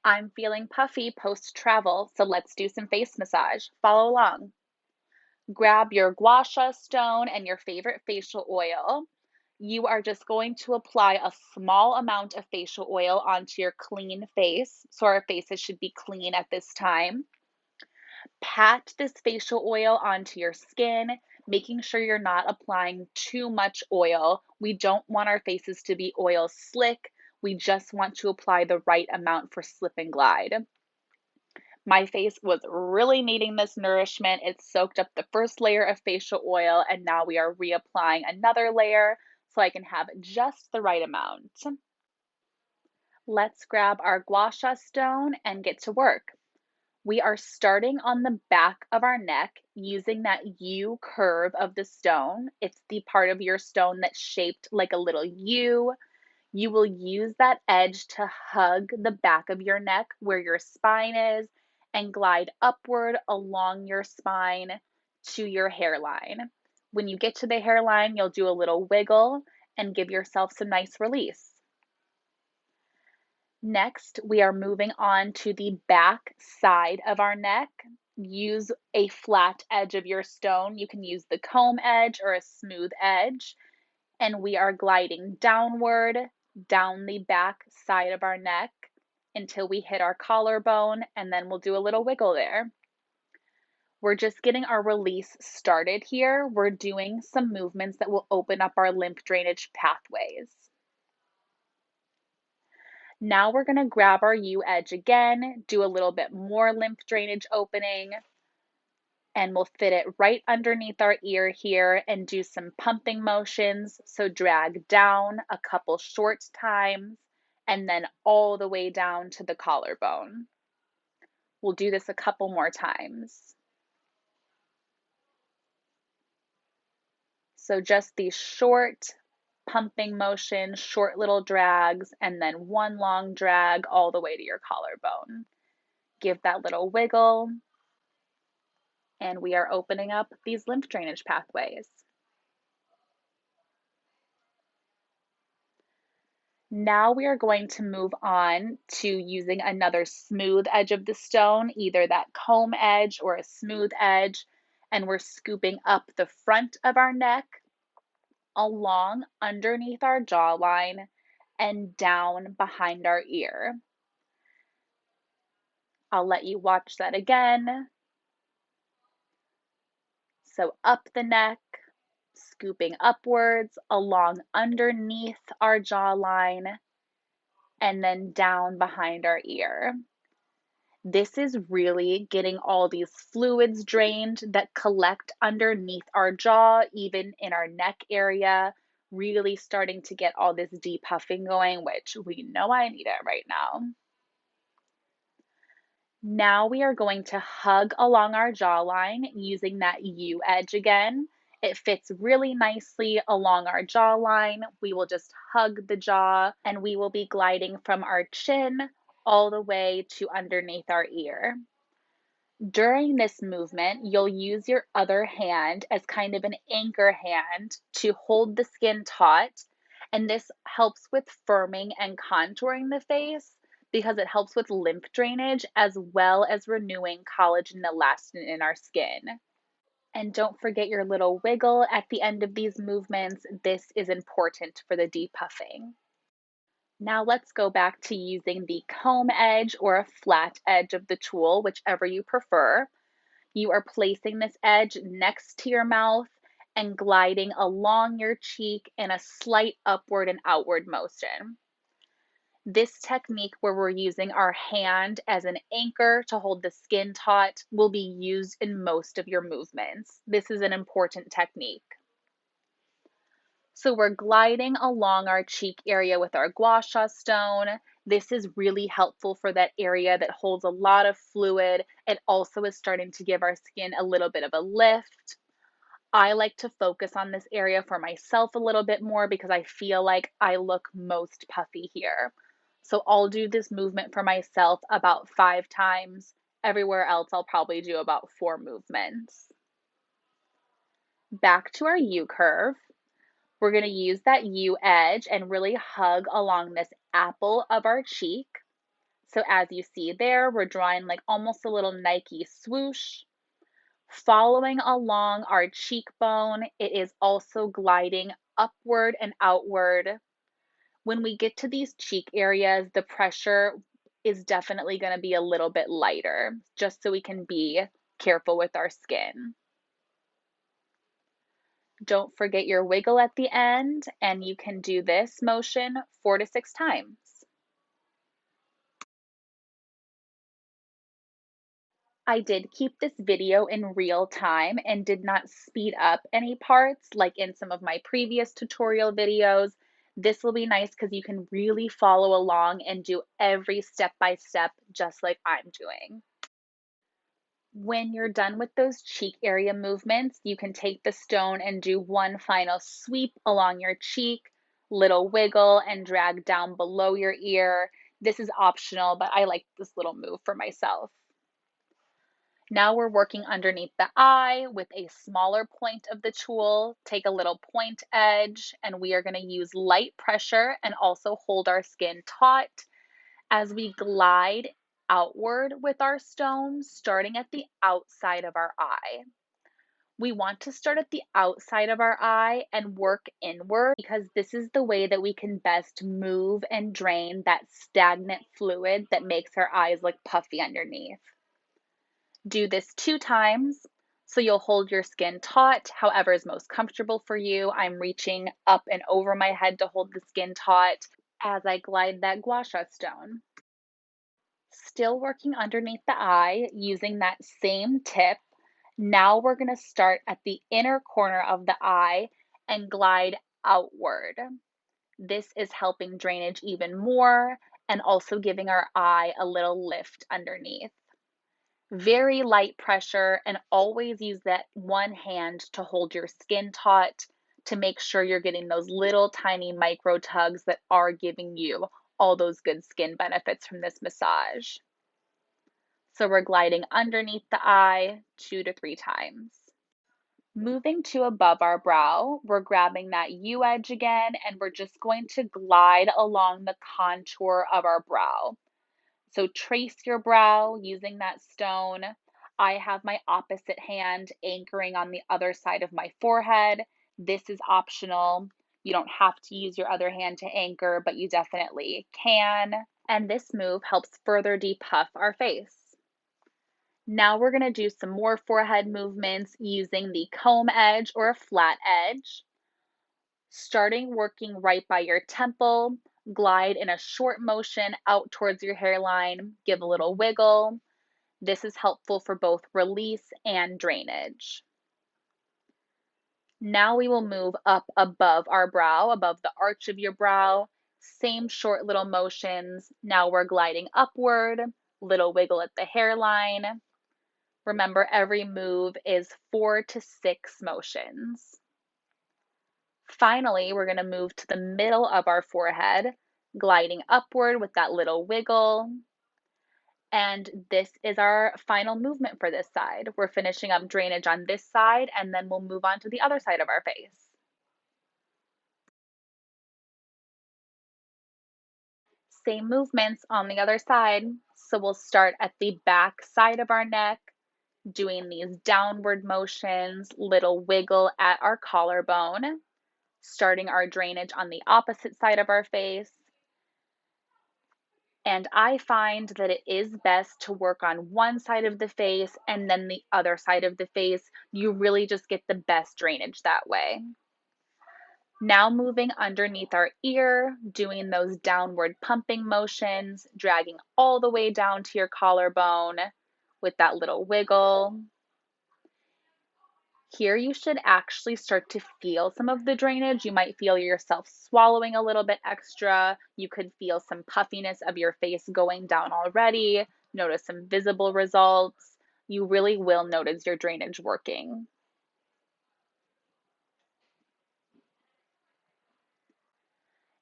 I'm feeling puffy post-travel, so let's do some face massage. Follow along. Grab your Gua Sha stone and your favorite facial oil. You are just going to apply a small amount of facial oil onto your clean face. So our faces should be clean at this time. Pat this facial oil onto your skin, making sure you're not applying too much oil. We don't want our faces to be oil slick. We just want to apply the right amount for slip and glide. My face was really needing this nourishment. It soaked up the first layer of facial oil, and now we are reapplying another layer so I can have just the right amount. Let's grab our Gua Sha stone and get to work. We are starting on the back of our neck using that U curve of the stone. It's the part of your stone that's shaped like a little U. You will use that edge to hug the back of your neck where your spine is and glide upward along your spine to your hairline. When you get to the hairline, you'll do a little wiggle and give yourself some nice release. Next, we are moving on to the back side of our neck. Use a flat edge of your stone. You can use the comb edge or a smooth edge. And we are gliding downward down the back side of our neck until we hit our collarbone, and then we'll do a little wiggle there. We're just getting our release started here. We're doing some movements that will open up our lymph drainage pathways. Now we're going to grab our U edge again, do a little bit more lymph drainage opening, and we'll fit it right underneath our ear here and do some pumping motions. So drag down a couple short times and then all the way down to the collarbone. We'll do this a couple more times. So just these short pumping motions, short little drags, and then one long drag all the way to your collarbone. Give that little wiggle, and we are opening up these lymph drainage pathways. Now we are going to move on to using another smooth edge of the stone, either that comb edge or a smooth edge, and we're scooping up the front of our neck, along underneath our jawline, and down behind our ear. I'll let you watch that again. So up the neck, scooping upwards along underneath our jawline, and then down behind our ear. This is really getting all these fluids drained that collect underneath our jaw, even in our neck area, really starting to get all this depuffing going, which we know I need it right now. Now we are going to hug along our jawline using that U edge again. It fits really nicely along our jawline. We will just hug the jaw and we will be gliding from our chin all the way to underneath our ear. During this movement, you'll use your other hand as kind of an anchor hand to hold the skin taut, and this helps with firming and contouring the face because it helps with lymph drainage as well as renewing collagen and elastin in our skin. And don't forget your little wiggle at the end of these movements. This is important for the depuffing. Now let's go back to using the comb edge or a flat edge of the tool, whichever you prefer. You are placing this edge next to your mouth and gliding along your cheek in a slight upward and outward motion. This technique, where we're using our hand as an anchor to hold the skin taut, will be used in most of your movements. This is an important technique. So we're gliding along our cheek area with our Gua Sha stone. This is really helpful for that area that holds a lot of fluid. It also is starting to give our skin a little bit of a lift. I like to focus on this area for myself a little bit more because I feel like I look most puffy here. So I'll do this movement for myself about 5 times. Everywhere else, I'll probably do about 4 movements. Back to our U curve. We're going to use that U edge and really hug along this apple of our cheek. So as you see there, we're drawing like almost a little Nike swoosh. Following along our cheekbone, it is also gliding upward and outward. When we get to these cheek areas, the pressure is definitely going to be a little bit lighter, just so we can be careful with our skin. Don't forget your wiggle at the end, and you can do this motion 4 to 6 times. I did keep this video in real time and did not speed up any parts like in some of my previous tutorial videos. This will be nice because you can really follow along and do every step by step just like I'm doing. When you're done with those cheek area movements, you can take the stone and do one final sweep along your cheek, little wiggle and drag down below your ear. This is optional, but I like this little move for myself. Now we're working underneath the eye with a smaller point of the tool. Take a little point edge, and we are going to use light pressure and also hold our skin taut as we glide outward with our stone, starting at the outside of our eye. We want to start at the outside of our eye and work inward because this is the way that we can best move and drain that stagnant fluid that makes our eyes look puffy underneath. Do this 2 times. So you'll hold your skin taut, however is most comfortable for you. I'm reaching up and over my head to hold the skin taut as I glide that Gua Sha stone. Still working underneath the eye using that same tip. Now we're going to start at the inner corner of the eye and glide outward. This is helping drainage even more and also giving our eye a little lift underneath. Very light pressure, and always use that one hand to hold your skin taut to make sure you're getting those little tiny micro tugs that are giving you all those good skin benefits from this massage. So we're gliding underneath the eye 2 to 3 times. Moving to above our brow, we're grabbing that U edge again, and we're just going to glide along the contour of our brow. So trace your brow using that stone. I have my opposite hand anchoring on the other side of my forehead. This is optional. You don't have to use your other hand to anchor, but you definitely can. And this move helps further depuff our face. Now we're going to do some more forehead movements using the comb edge or a flat edge. Starting working right by your temple, glide in a short motion out towards your hairline, give a little wiggle. This is helpful for both release and drainage. Now we will move up above our brow, above the arch of your brow. Same short little motions. Now we're gliding upward, little wiggle at the hairline. Remember, every move is 4 to 6 motions. Finally, we're going to move to the middle of our forehead, gliding upward with that little wiggle. And this is our final movement for this side. We're finishing up drainage on this side, and then we'll move on to the other side of our face. Same movements on the other side. So we'll start at the back side of our neck, doing these downward motions, little wiggle at our collarbone, starting our drainage on the opposite side of our face. And I find that it is best to work on one side of the face and then the other side of the face. You really just get the best drainage that way. Now moving underneath our ear, doing those downward pumping motions, dragging all the way down to your collarbone with that little wiggle. Here you should actually start to feel some of the drainage. You might feel yourself swallowing a little bit extra. You could feel some puffiness of your face going down already. Notice some visible results. You really will notice your drainage working.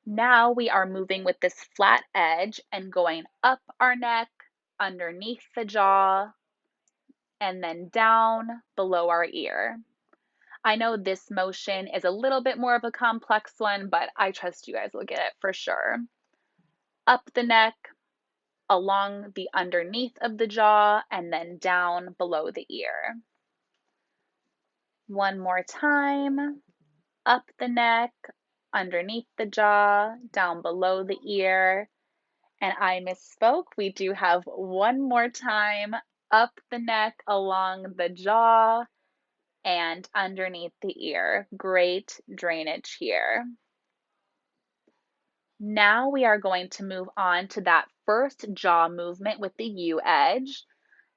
Now we are moving with this flat edge and going up our neck, underneath the jaw, and then down below our ear. I know this motion is a little bit more of a complex one, but I trust you guys will get it for sure. Up the neck, along the underneath of the jaw and then down below the ear. One more time, up the neck, underneath the jaw, down below the ear. And I misspoke. We do have one more time, up the neck, along the jaw, and underneath the ear. Great drainage here. Now we are going to move on to that first jaw movement with the U edge,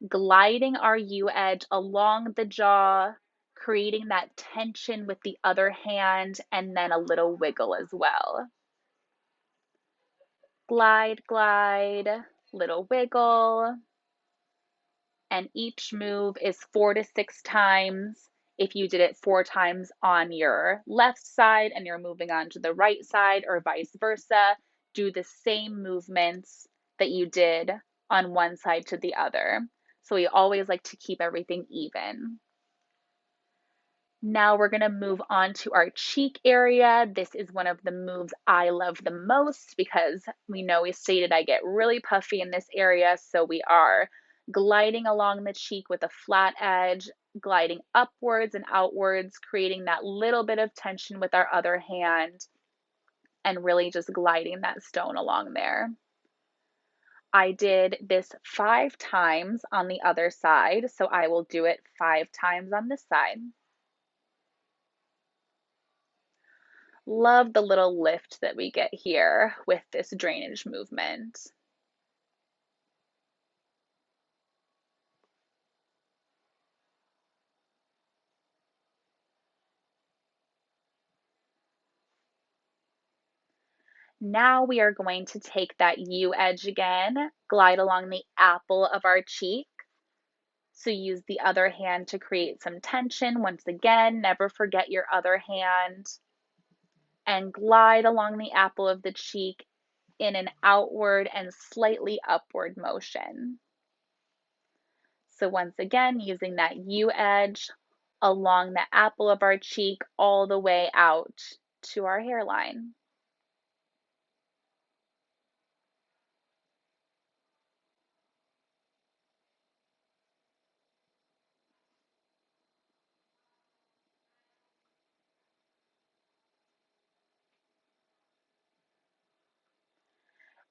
gliding our U edge along the jaw, creating that tension with the other hand, and then a little wiggle as well. Glide, glide, little wiggle. And each move is 4 to 6 times. If you did it 4 times on your left side and you're moving on to the right side or vice versa, do the same movements that you did on one side to the other. So we always like to keep everything even. Now we're going to move on to our cheek area. This is one of the moves I love the most because we stated I get really puffy in this area, so we are gliding along the cheek with a flat edge, gliding upwards and outwards, creating that little bit of tension with our other hand, and really just gliding that stone along there. I did this 5 times on the other side, so I will do it 5 times on this side. Love the little lift that we get here with this drainage movement. Now we are going to take that U edge again, glide along the apple of our cheek. So use the other hand to create some tension. Once again, never forget your other hand. And glide along the apple of the cheek in an outward and slightly upward motion. So once again, using that U edge along the apple of our cheek all the way out to our hairline.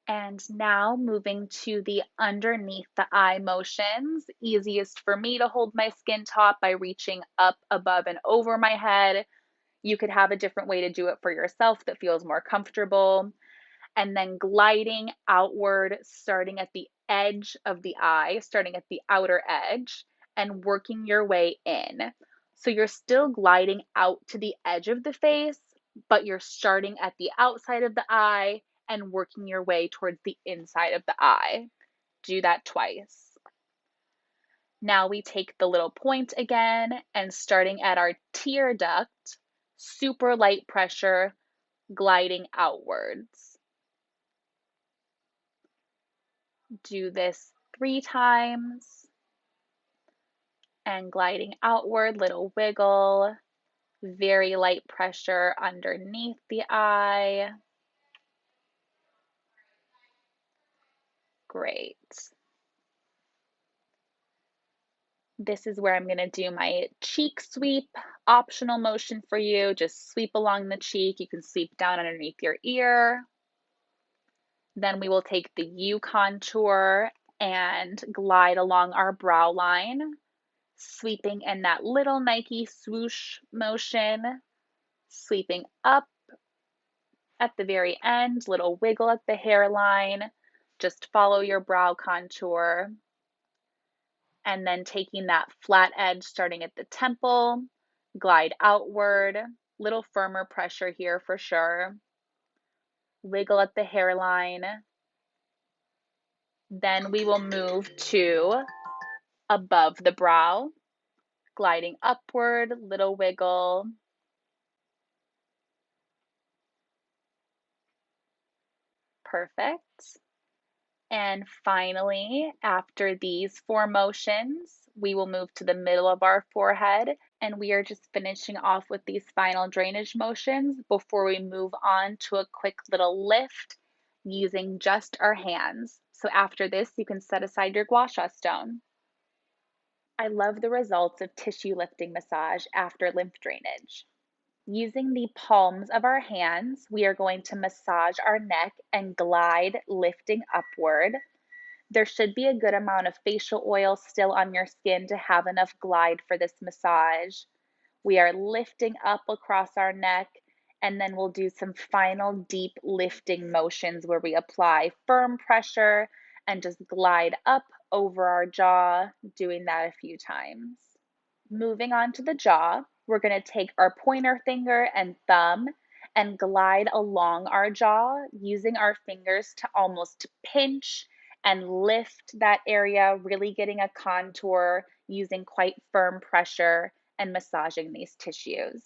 And now moving to the underneath the eye motions, easiest for me to hold my skin top by reaching up above and over my head. You could have a different way to do it for yourself that feels more comfortable. And then gliding outward, starting at the edge of the eye, starting at the outer edge, and working your way in. So you're still gliding out to the edge of the face, but you're starting at the outside of the eye and working your way towards the inside of the eye. Do that twice. Now we take the little point again and starting at our tear duct, super light pressure, gliding outwards. Do this 3 times and gliding outward, little wiggle, very light pressure underneath the eye. Great. This is where I'm going to do my cheek sweep, optional motion for you. Just sweep along the cheek. You can sweep down underneath your ear. Then we will take the U contour and glide along our brow line, sweeping in that little Nike swoosh motion, sweeping up at the very end, little wiggle at the hairline. Just follow your brow contour. And then taking that flat edge starting at the temple, glide outward, little firmer pressure here for sure. Wiggle at the hairline. Then we will move to above the brow, gliding upward, little wiggle. Perfect. And finally, after these 4 motions, we will move to the middle of our forehead, and we are just finishing off with these final drainage motions before we move on to a quick little lift using just our hands. So after this, you can set aside your Gua Sha stone. I love the results of tissue lifting massage after lymph drainage. Using the palms of our hands, we are going to massage our neck and glide, lifting upward. There should be a good amount of facial oil still on your skin to have enough glide for this massage. We are lifting up across our neck, and then we'll do some final deep lifting motions where we apply firm pressure and just glide up over our jaw, doing that a few times. Moving on to the jaw, we're going to take our pointer finger and thumb and glide along our jaw, using our fingers to almost pinch and lift that area, really getting a contour, using quite firm pressure and massaging these tissues.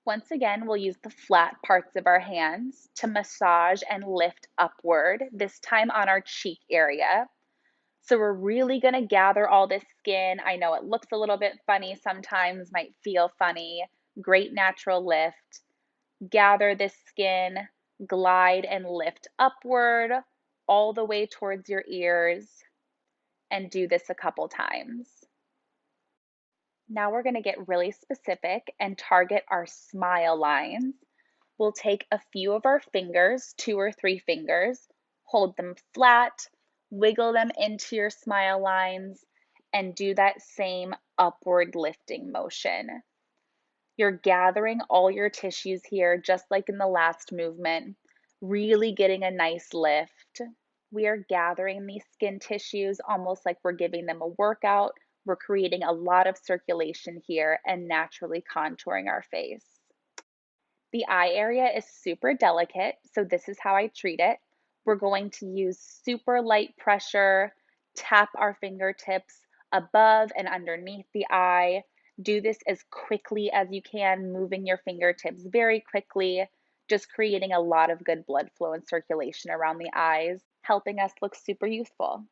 Once again, we'll use the flat parts of our hands to massage and lift upward, this time on our cheek area. So we're really going to gather all this skin. I know it looks a little bit funny sometimes, might feel funny. Great natural lift. Gather this skin, glide and lift upward all the way towards your ears, and do this a couple times. Now we're going to get really specific and target our smile lines. We'll take a few of our fingers, 2 or 3 fingers, hold them flat, wiggle them into your smile lines, and do that same upward lifting motion. You're gathering all your tissues here, just like in the last movement, really getting a nice lift. We are gathering these skin tissues almost like we're giving them a workout. We're creating a lot of circulation here and naturally contouring our face. The eye area is super delicate, so this is how I treat it. We're going to use super light pressure, tap our fingertips above and underneath the eye. Do this as quickly as you can, moving your fingertips very quickly, just creating a lot of good blood flow and circulation around the eyes, helping us look super youthful.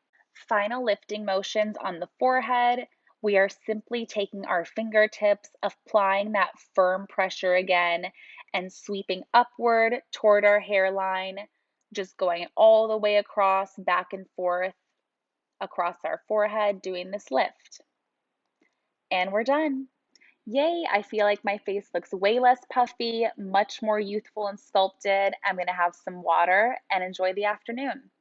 Final lifting motions on the forehead. We are simply taking our fingertips, applying that firm pressure again, and sweeping upward toward our hairline, just going all the way across, back and forth across our forehead, doing this lift. And we're done. Yay, I feel like my face looks way less puffy, much more youthful and sculpted. I'm gonna have some water and enjoy the afternoon.